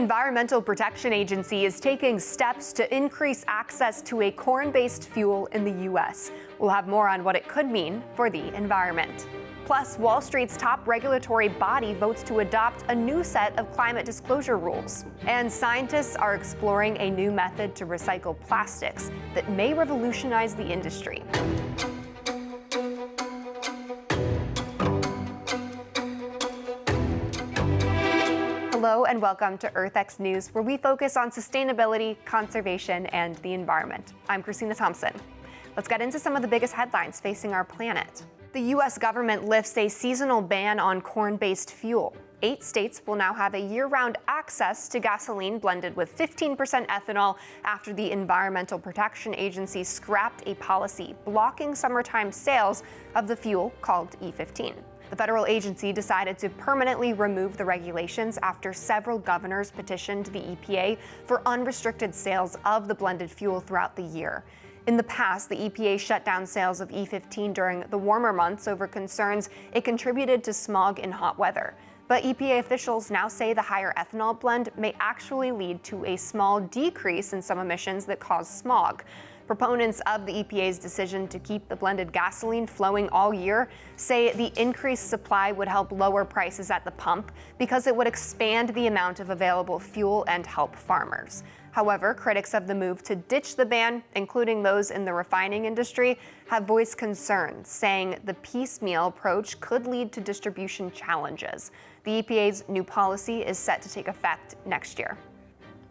Environmental Protection Agency is taking steps to increase access to a corn-based fuel in the U.S. We'll have more on what it could mean for the environment. Plus, Wall Street's top regulatory body votes to adopt a new set of climate disclosure rules. And scientists are exploring a new method to recycle plastics that may revolutionize the industry. Hello and welcome to EarthX News, where we focus on sustainability, conservation, and the environment. I'm Christina Thompson. Let's get into some of the biggest headlines facing our planet. The U.S. government lifts a seasonal ban on corn-based fuel. 8 states will now have a year-round access to gasoline blended with 15% ethanol after the Environmental Protection Agency scrapped a policy blocking summertime sales of the fuel called E15. The federal agency decided to permanently remove the regulations after several governors petitioned the EPA for unrestricted sales of the blended fuel throughout the year. In the past, the EPA shut down sales of E15 during the warmer months over concerns it contributed to smog in hot weather. But EPA officials now say the higher ethanol blend may actually lead to a small decrease in some emissions that cause smog. Proponents of the EPA's decision to keep the blended gasoline flowing all year say the increased supply would help lower prices at the pump because it would expand the amount of available fuel and help farmers. However, critics of the move to ditch the ban, including those in the refining industry, have voiced concerns, saying the piecemeal approach could lead to distribution challenges. The EPA's new policy is set to take effect next year.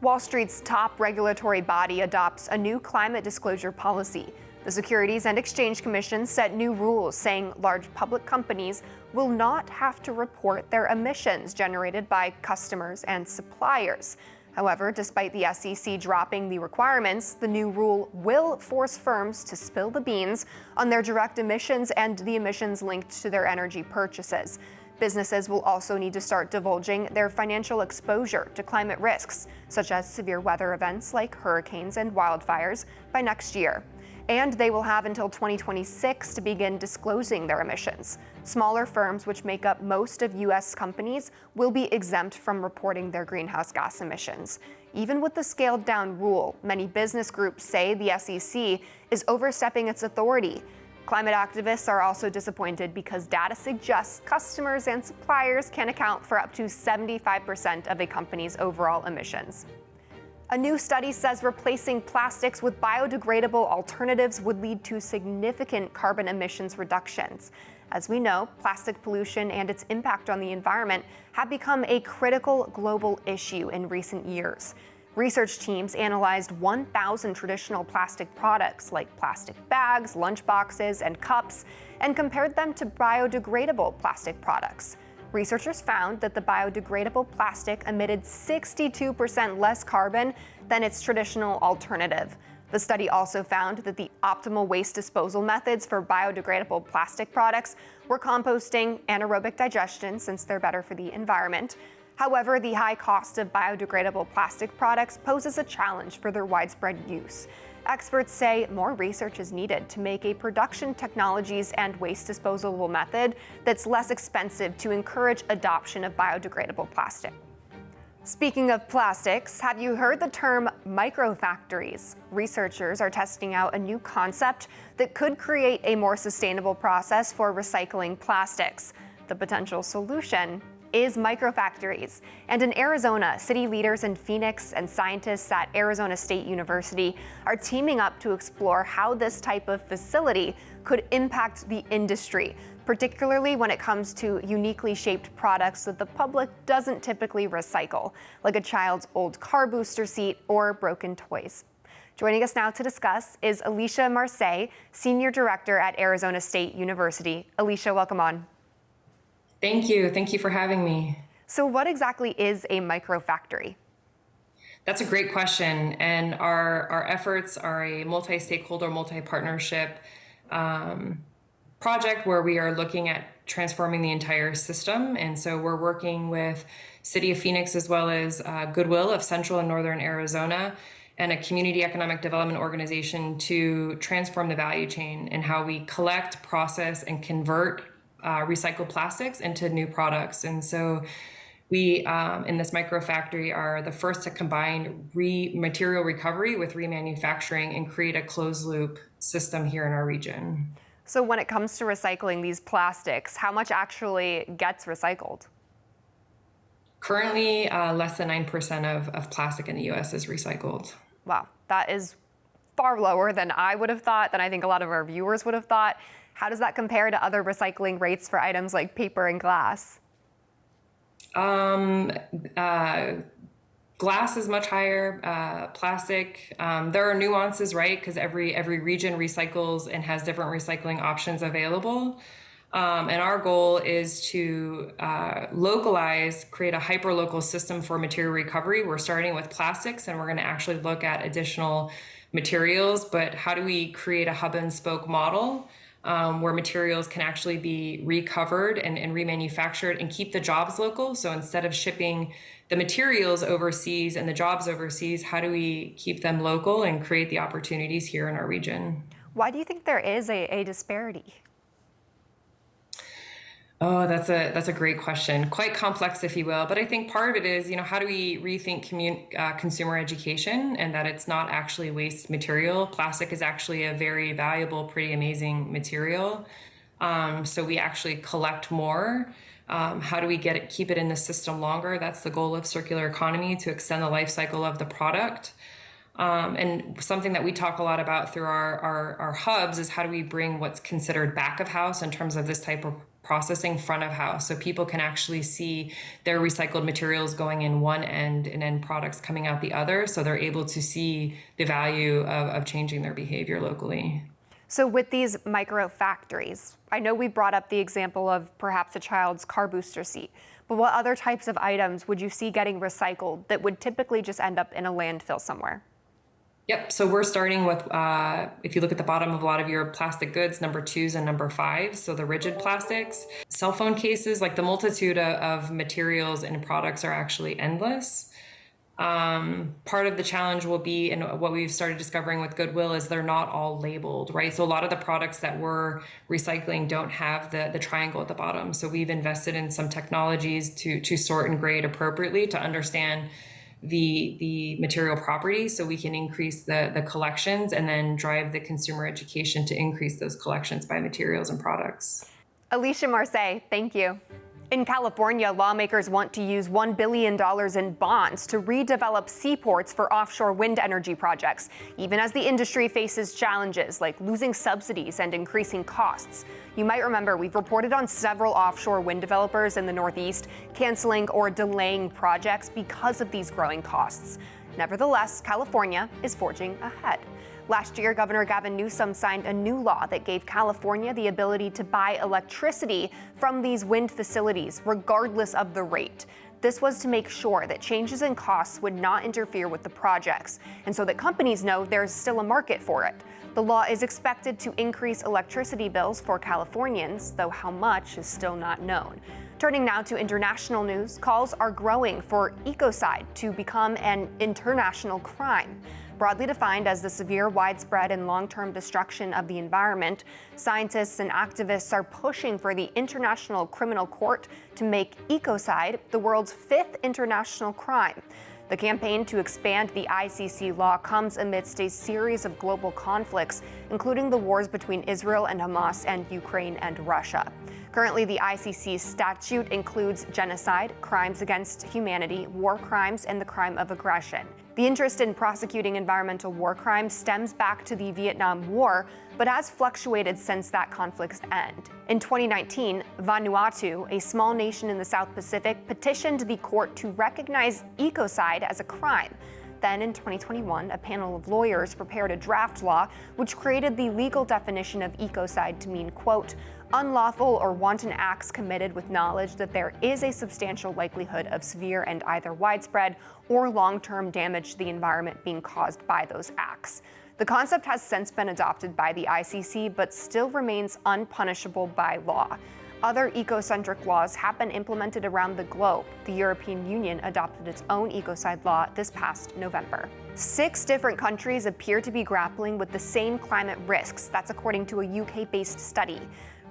Wall Street's top regulatory body adopts a new climate disclosure policy. The Securities and Exchange Commission set new rules saying large public companies will not have to report their emissions generated by customers and suppliers. However, despite the SEC dropping the requirements, the new rule will force firms to spill the beans on their direct emissions and the emissions linked to their energy purchases. Businesses will also need to start divulging their financial exposure to climate risks, such as severe weather events like hurricanes and wildfires, by next year. And they will have until 2026 to begin disclosing their emissions. Smaller firms, which make up most of U.S. companies, will be exempt from reporting their greenhouse gas emissions. Even with the scaled-down rule, many business groups say the SEC is overstepping its authority. Climate activists are also disappointed because data suggests customers and suppliers can account for up to 75% of a company's overall emissions. A new study says replacing plastics with biodegradable alternatives would lead to significant carbon emissions reductions. As we know, plastic pollution and its impact on the environment have become a critical global issue in recent years. Research teams analyzed 1,000 traditional plastic products like plastic bags, lunch boxes, and cups, and compared them to biodegradable plastic products. Researchers found that the biodegradable plastic emitted 62% less carbon than its traditional alternative. The study also found that the optimal waste disposal methods for biodegradable plastic products were composting, anaerobic digestion, since they're better for the environment. However, the high cost of biodegradable plastic products poses a challenge for their widespread use. Experts say more research is needed to make a production technologies and waste disposable method that's less expensive to encourage adoption of biodegradable plastic. Speaking of plastics, have you heard the term microfactories? Researchers are testing out a new concept that could create a more sustainable process for recycling plastics. The potential solution is microfactories. And in Arizona, city leaders in Phoenix and scientists at Arizona State University are teaming up to explore how this type of facility could impact the industry, particularly when it comes to uniquely shaped products that the public doesn't typically recycle, like a child's old car booster seat or broken toys. Joining us now to discuss is Alicia Marseille, Senior Director at Arizona State University. Alicia, welcome on. Thank you. Thank you for having me. So what exactly is a microfactory? That's a great question. And our efforts are a multi-stakeholder, multi-partnership project where we are looking at transforming the entire system. And so we're working with City of Phoenix as well as Goodwill of Central and Northern Arizona and a community economic development organization to transform the value chain and how we collect, process, and convert recycled plastics into new products. And so We, in this microfactory, are the first to combine material recovery with remanufacturing and create a closed loop system here in our region. So when it comes to recycling these plastics, how much actually gets recycled? Currently, less than 9% of plastic in the US is recycled. Wow, that is far lower than I would have thought, than I think a lot of our viewers would have thought. How does that compare to other recycling rates for items like paper and glass? Glass is much higher. Plastic, there are nuances, right? Because every region recycles and has different recycling options available. And our goal is to localize, create a hyper-local system for material recovery. We're starting with plastics, and we're going to actually look at additional materials. But how do we create a hub and spoke model where materials can actually be recovered and remanufactured and keep the jobs local? So instead of shipping the materials overseas and the jobs overseas, how do we keep them local and create the opportunities here in our region? Why do you think there is a disparity? Oh, that's a great question. Quite complex, if you will. But I think part of it is, how do we rethink consumer education and that it's not actually waste material? Plastic is actually a very valuable, pretty amazing material. So we actually collect more. How do we keep it in the system longer? That's the goal of circular economy, to extend the life cycle of the product. And something that we talk a lot about through our hubs is how do we bring what's considered back of house in terms of this type of processing front of house, so people can actually see their recycled materials going in one end and end products coming out the other, so they're able to see the value of changing their behavior locally. So with these micro factories, I know we brought up the example of perhaps a child's car booster seat, but what other types of items would you see getting recycled that would typically just end up in a landfill somewhere? Yep. So we're starting with, if you look at the bottom of a lot of your plastic goods, number 2s and number 5s, so the rigid plastics, cell phone cases, like the multitude of materials and products are actually endless. Part of the challenge will be, and what we've started discovering with Goodwill, is they're not all labeled, right? So a lot of the products that we're recycling don't have the triangle at the bottom. So we've invested in some technologies to sort and grade appropriately to understand the material properties, so we can increase the collections and then drive the consumer education to increase those collections by materials and products. Alicia Marseille, thank you. In California, lawmakers want to use $1 billion in bonds to redevelop seaports for offshore wind energy projects, even as the industry faces challenges like losing subsidies and increasing costs. You might remember we've reported on several offshore wind developers in the Northeast canceling or delaying projects because of these growing costs. Nevertheless, California is forging ahead. Last year, Governor Gavin Newsom signed a new law that gave California the ability to buy electricity from these wind facilities, regardless of the rate. This was to make sure that changes in costs would not interfere with the projects, and so that companies know there's still a market for it. The law is expected to increase electricity bills for Californians, though how much is still not known. Turning now to international news, calls are growing for ecocide to become an international crime. Broadly defined as the severe, widespread, and long-term destruction of the environment, scientists and activists are pushing for the International Criminal Court to make ecocide the world's 5th international crime. The campaign to expand the ICC law comes amidst a series of global conflicts, including the wars between Israel and Hamas and Ukraine and Russia. Currently, the ICC statute includes genocide, crimes against humanity, war crimes, and the crime of aggression. The interest in prosecuting environmental war crimes stems back to the Vietnam War, but has fluctuated since that conflict's end. In 2019, Vanuatu, a small nation in the South Pacific, petitioned the court to recognize ecocide as a crime. Then in 2021, a panel of lawyers prepared a draft law which created the legal definition of ecocide to mean, quote, unlawful or wanton acts committed with knowledge that there is a substantial likelihood of severe and either widespread or long-term damage to the environment being caused by those acts. The concept has since been adopted by the ICC, but still remains unpunishable by law. Other eco-centric laws have been implemented around the globe. The European Union adopted its own ecocide law this past November. 6 different countries appear to be grappling with the same climate risks. That's according to a UK-based study.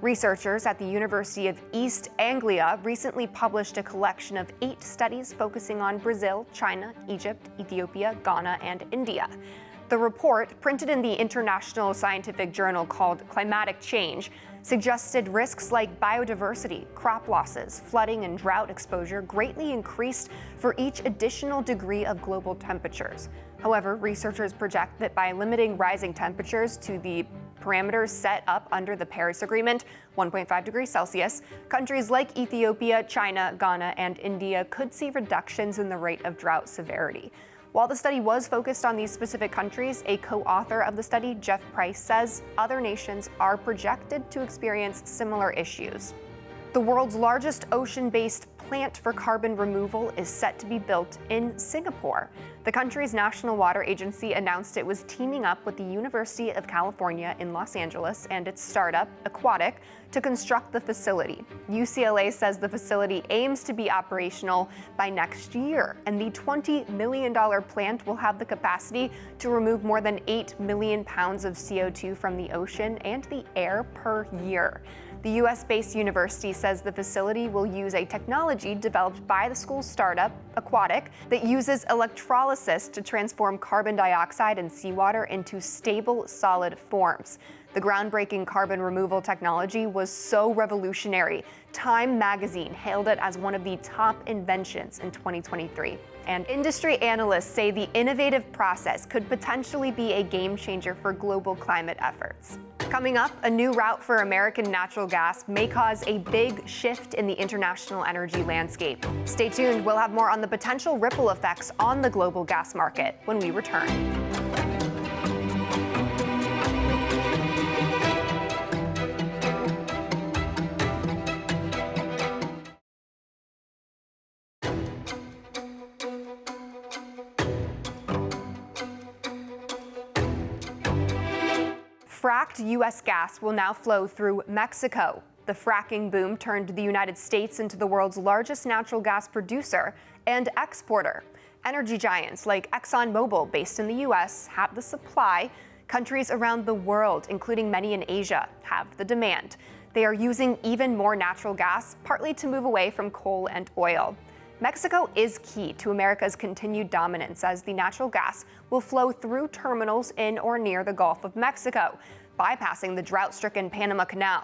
Researchers at the University of East Anglia recently published a collection of 8 studies focusing on Brazil, China, Egypt, Ethiopia, Ghana, and India. The report, printed in the international scientific journal called Climatic Change, suggested risks like biodiversity, crop losses, flooding, and drought exposure greatly increased for each additional degree of global temperatures. However, researchers project that by limiting rising temperatures to the parameters set up under the Paris Agreement, 1.5 degrees Celsius, countries like Ethiopia, China, Ghana, and India could see reductions in the rate of drought severity. While the study was focused on these specific countries, a co-author of the study, Jeff Price, says other nations are projected to experience similar issues. The world's largest ocean-based plant for carbon removal is set to be built in Singapore. The country's National Water Agency announced it was teaming up with the University of California in Los Angeles and its startup, Aquatic, to construct the facility. UCLA says the facility aims to be operational by next year, and the $20 million plant will have the capacity to remove more than 8 million pounds of CO2 from the ocean and the air per year. The US-based university says the facility will use a technology developed by the school's startup, Aquatic, that uses electrolysis to transform carbon dioxide and seawater into stable, solid forms. The groundbreaking carbon removal technology was so revolutionary, Time magazine hailed it as one of the top inventions in 2023. And industry analysts say the innovative process could potentially be a game changer for global climate efforts. Coming up, a new route for American natural gas may cause a big shift in the international energy landscape. Stay tuned, we'll have more on the potential ripple effects on the global gas market when we return. Fracked U.S. gas will now flow through Mexico. The fracking boom turned the United States into the world's largest natural gas producer and exporter. Energy giants like ExxonMobil, based in the U.S., have the supply. Countries around the world, including many in Asia, have the demand. They are using even more natural gas, partly to move away from coal and oil. Mexico is key to America's continued dominance, as the natural gas will flow through terminals in or near the Gulf of Mexico, bypassing the drought-stricken Panama Canal.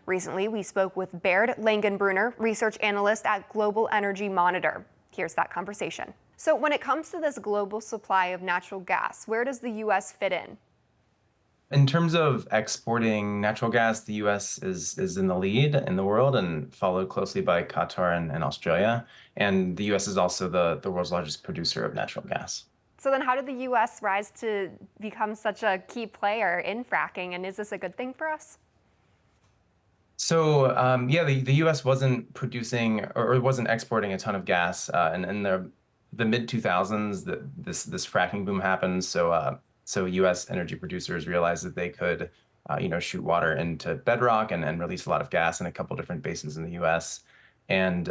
Recently, we spoke with Baird Langenbrunner, research analyst at Global Energy Monitor. Here's that conversation. So when it comes to this global supply of natural gas, where does the U.S. fit in? In terms of exporting natural gas, the U.S. is in the lead in the world and followed closely by Qatar and Australia. And the U.S. is also the world's largest producer of natural gas. So then how did the U.S. rise to become such a key player in fracking, and is this a good thing for us? So the U.S. wasn't producing or wasn't exporting a ton of gas. And in the mid-2000s, this fracking boom happened. So U.S. energy producers realized that they could, shoot water into bedrock and release a lot of gas in a couple different basins in the U.S. And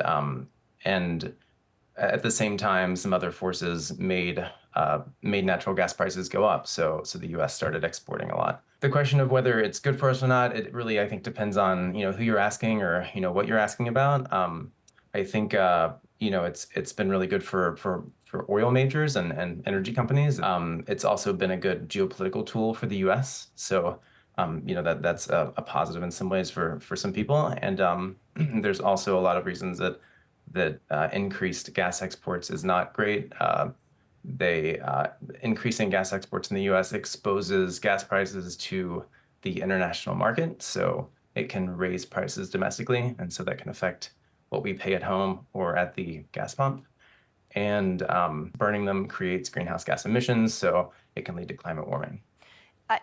at the same time, some other forces made natural gas prices go up. So the U.S. started exporting a lot. The question of whether it's good for us or not, it really, I think, depends on who you're asking or what you're asking about. I think it's been really good for oil majors and energy companies. It's also been a good geopolitical tool for the U.S. So that's a positive in some ways for some people. And there's also a lot of reasons that increased gas exports is not great. Increasing gas exports in the U.S. exposes gas prices to the international market, so it can raise prices domestically, and so that can affect what we pay at home or at the gas pump. And burning them creates greenhouse gas emissions, so it can lead to climate warming.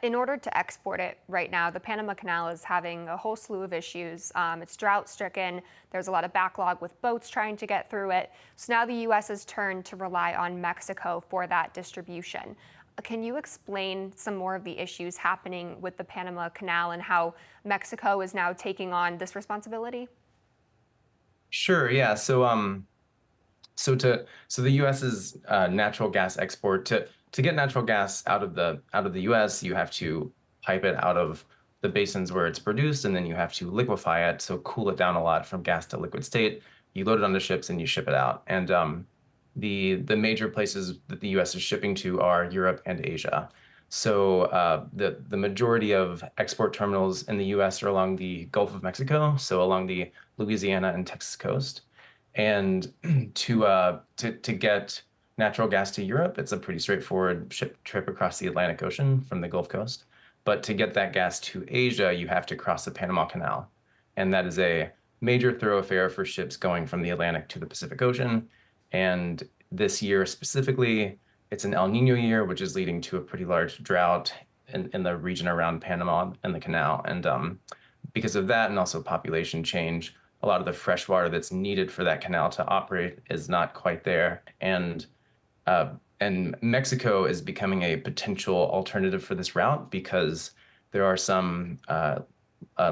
In order to export it right now, the Panama Canal is having a whole slew of issues. It's drought-stricken. There's a lot of backlog with boats trying to get through it. So now the U.S. has turned to rely on Mexico for that distribution. Can you explain some more of the issues happening with the Panama Canal and how Mexico is now taking on this responsibility? Sure. Yeah. So the U.S.'s natural gas export to get natural gas out of the U.S., you have to pipe it out of the basins where it's produced, and then you have to liquefy it, so cool it down a lot from gas to liquid state. You load it onto ships and you ship it out. And the major places that the U.S. is shipping to are Europe and Asia. So the majority of export terminals in the U.S. are along the Gulf of Mexico, so along the Louisiana and Texas coast. And to get natural gas to Europe, it's a pretty straightforward ship trip across the Atlantic Ocean from the Gulf Coast. But to get that gas to Asia, you have to cross the Panama Canal. And that is a major thoroughfare for ships going from the Atlantic to the Pacific Ocean. And this year specifically, it's an El Nino year, which is leading to a pretty large drought in the region around Panama and the canal. And because of that, and also population change, a lot of the fresh water that's needed for that canal to operate is not quite there. And Mexico is becoming a potential alternative for this route because there are some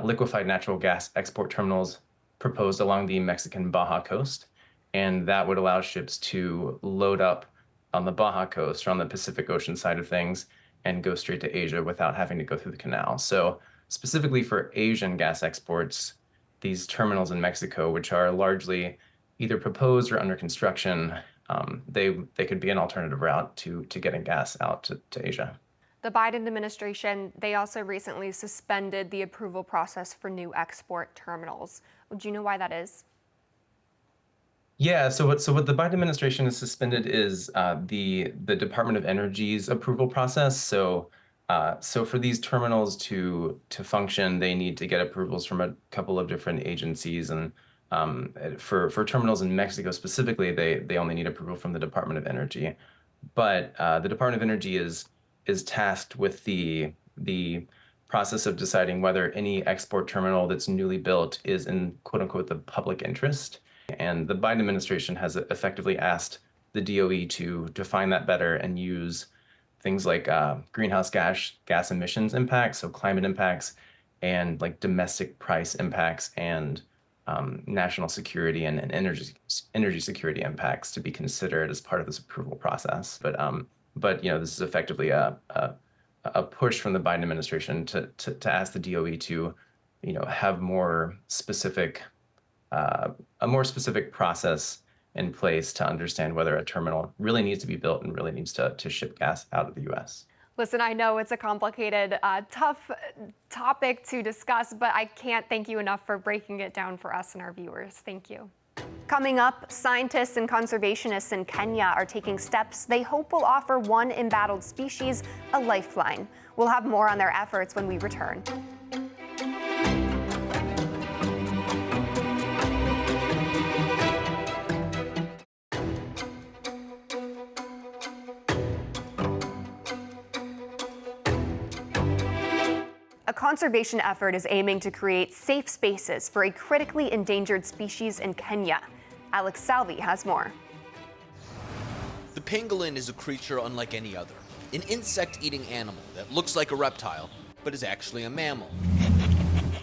liquefied natural gas export terminals proposed along the Mexican Baja coast. And that would allow ships to load up on the Baja coast or on the Pacific Ocean side of things and go straight to Asia without having to go through the canal. So specifically for Asian gas exports, these terminals in Mexico, which are largely either proposed or under construction, they could be an alternative route to getting gas out to Asia. The Biden administration, they also recently suspended the approval process for new export terminals. Do you know why that is? Yeah, so what the Biden administration has suspended is the Department of Energy's approval process. So for these terminals to function, they need to get approvals from a couple of different agencies. And for terminals in Mexico specifically, they only need approval from the Department of Energy. But the Department of Energy is tasked with the process of deciding whether any export terminal that's newly built is in quote unquote the public interest. And the Biden administration has effectively asked the DOE to define that better and use things like greenhouse gas emissions impacts, so climate impacts, and like domestic price impacts and national security and energy security impacts to be considered as part of this approval process. But this is effectively a push from the Biden administration to ask the DOE to have more specific a more specific process in place to understand whether a terminal really needs to be built and really needs to ship gas out of the U.S. Listen, I know it's a complicated, tough topic to discuss, but I can't thank you enough for breaking it down for us and our viewers. Thank you. Coming up, scientists and conservationists in Kenya are taking steps they hope will offer one embattled species a lifeline. We'll have more on their efforts when we return. A conservation effort is aiming to create safe spaces for a critically endangered species in Kenya. Alex Salvi has more. The pangolin is a creature unlike any other, an insect-eating animal that looks like a reptile, but is actually a mammal.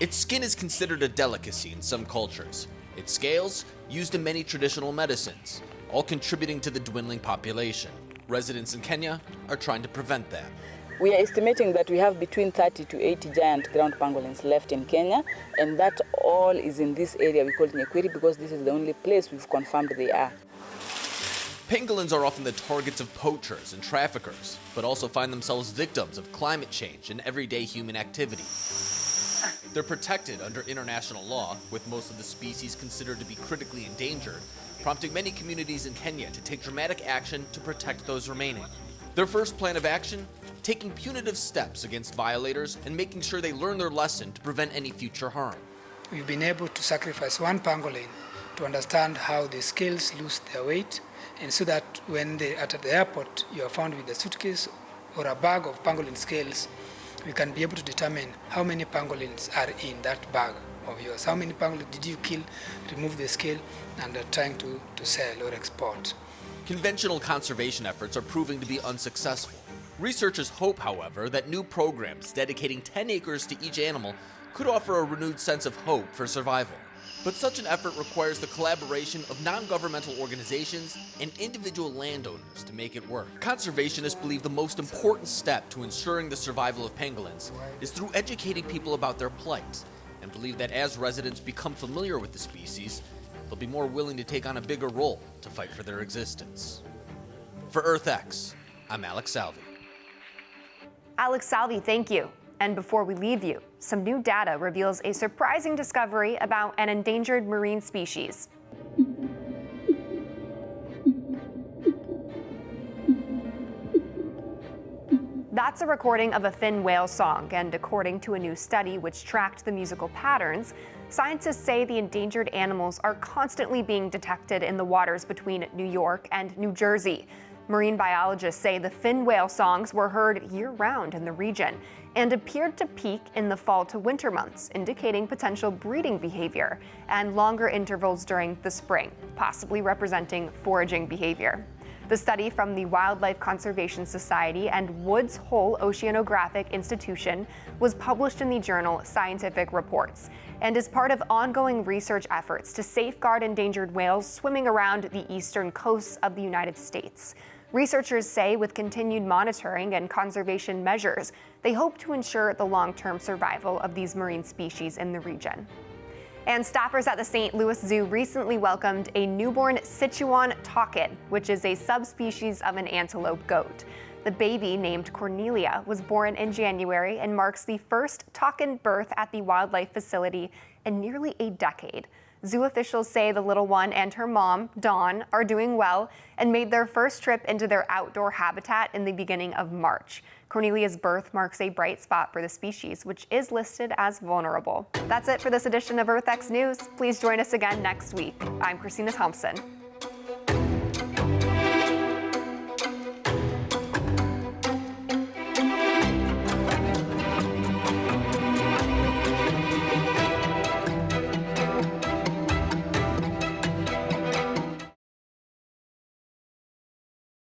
Its skin is considered a delicacy in some cultures. Its scales, used in many traditional medicines, all contributing to the dwindling population. Residents in Kenya are trying to prevent that. We are estimating that we have between 30 to 80 giant ground pangolins left in Kenya, and that all is in this area we call Nyekwiri because this is the only place we've confirmed they are. Pangolins are often the targets of poachers and traffickers, but also find themselves victims of climate change and everyday human activity. They're protected under international law, with most of the species considered to be critically endangered, prompting many communities in Kenya to take dramatic action to protect those remaining. Their first plan of action? Taking punitive steps against violators and making sure they learn their lesson to prevent any future harm. We've been able to sacrifice one pangolin to understand how the scales lose their weight, and so that when at the airport you are found with a suitcase or a bag of pangolin scales, we can be able to determine how many pangolins are in that bag of yours. How many pangolins did you kill, remove the scale, and are trying to sell or export. Conventional conservation efforts are proving to be unsuccessful. Researchers hope, however, that new programs dedicating 10 acres to each animal could offer a renewed sense of hope for survival. But such an effort requires the collaboration of non-governmental organizations and individual landowners to make it work. Conservationists believe the most important step to ensuring the survival of pangolins is through educating people about their plight, and believe that as residents become familiar with the species, they'll be more willing to take on a bigger role to fight for their existence. For EarthX, I'm Alex Salvi. Alex Salvi, thank you. And before we leave you, some new data reveals a surprising discovery about an endangered marine species. That's a recording of a fin whale song, and according to a new study which tracked the musical patterns, scientists say the endangered animals are constantly being detected in the waters between New York and New Jersey. Marine biologists say the fin whale songs were heard year-round in the region and appeared to peak in the fall to winter months, indicating potential breeding behavior, and longer intervals during the spring, possibly representing foraging behavior. The study from the Wildlife Conservation Society and Woods Hole Oceanographic Institution was published in the journal Scientific Reports and is part of ongoing research efforts to safeguard endangered whales swimming around the eastern coasts of the United States. Researchers say with continued monitoring and conservation measures, they hope to ensure the long-term survival of these marine species in the region. And staffers at the St. Louis Zoo recently welcomed a newborn Sichuan takin, which is a subspecies of an antelope goat. The baby, named Cornelia, was born in January and marks the first takin birth at the wildlife facility in nearly a decade. Zoo officials say the little one and her mom, Dawn, are doing well and made their first trip into their outdoor habitat in the beginning of March. Cornelia's birth marks a bright spot for the species, which is listed as vulnerable. That's it for this edition of EarthX News. Please join us again next week. I'm Christina Thompson.